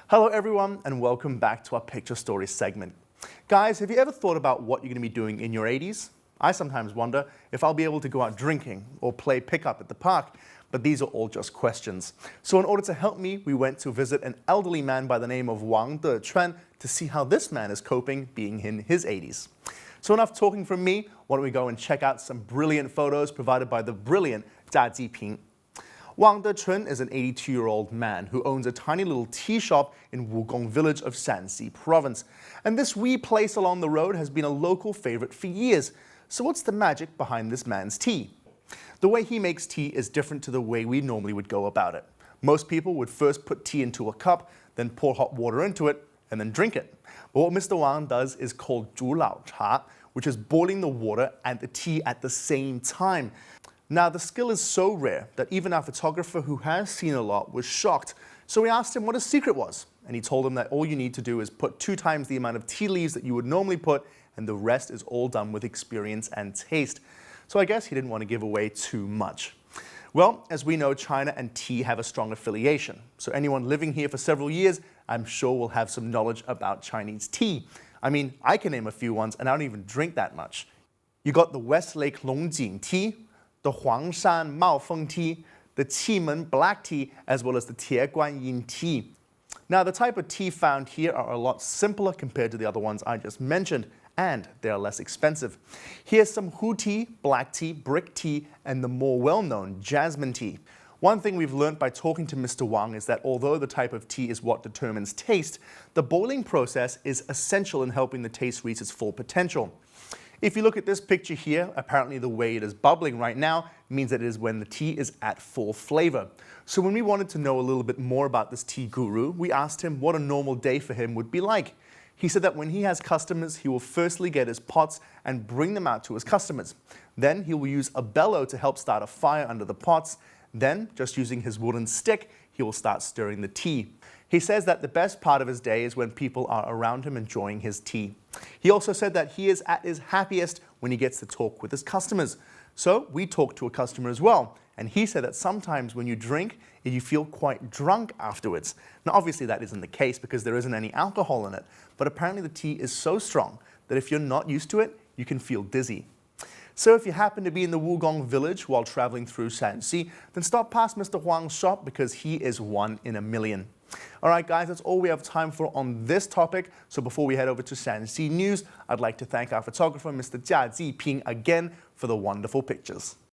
Hello everyone and welcome back to our Picture Story segment. Guys, have you ever thought about what you're going to be doing in your 80s? I sometimes wonder if I'll be able to go out drinking or play pickup at the park, but these are all just questions. So in order to help me, we went to visit an elderly man by the name of Wang Dequan to see how this man is coping being in his 80s. So enough talking from me, why don't we go and check out some brilliant photos provided by the brilliant Jia Ping. Wang Dequan is an 82-year-old man who owns a tiny little tea shop in Wugong village of Shanxi province. And this wee place along the road has been a local favorite for years. So what's the magic behind this man's tea? The way he makes tea is different to the way we normally would go about it. Most people would first put tea into a cup, then pour hot water into it, and then drink it. But what Mr. Wang does is called Zhu Lao Cha, which is boiling the water and the tea at the same time. Now, the skill is so rare that even our photographer, who has seen a lot, was shocked. So we asked him what his secret was, and he told him that all you need to do is put 2 times the amount of tea leaves that you would normally put, and the rest is all done with experience and taste. So I guess he didn't want to give away too much. Well, as we know, China and tea have a strong affiliation. So anyone living here for several years, I'm sure will have some knowledge about Chinese tea. I mean, I can name a few ones, and I don't even drink that much. You got the Westlake Longjing tea, the Huangshan Maofeng tea, the Qimen black tea, as well as the Tieguanyin tea. Now, the type of tea found here are a lot simpler compared to the other ones I just mentioned, and they are less expensive. Here's some Hu tea, black tea, brick tea, and the more well-known jasmine tea. One thing we've learned by talking to Mr. Wang is that although the type of tea is what determines taste, the boiling process is essential in helping the taste reach its full potential. If you look at this picture here, apparently the way it is bubbling right now means that it is when the tea is at full flavor. So when we wanted to know a little bit more about this tea guru, we asked him what a normal day for him would be like. He said that when he has customers, he will firstly get his pots and bring them out to his customers. Then he will use a bellow to help start a fire under the pots. Then, just using his wooden stick, he will start stirring the tea. He says that the best part of his day is when people are around him enjoying his tea. He also said that he is at his happiest when he gets to talk with his customers. So we talked to a customer as well, and he said that sometimes when you drink, you feel quite drunk afterwards. Now obviously that isn't the case because there isn't any alcohol in it, but apparently the tea is so strong that if you're not used to it, you can feel dizzy. So if you happen to be in the Wugong village while traveling through Shanxi, then stop past Mr. Huang's shop because he is one in a million. Alright guys, that's all we have time for on this topic. So before we head over to Shanxi News, I'd like to thank our photographer, Mr. Jia Ping, again for the wonderful pictures.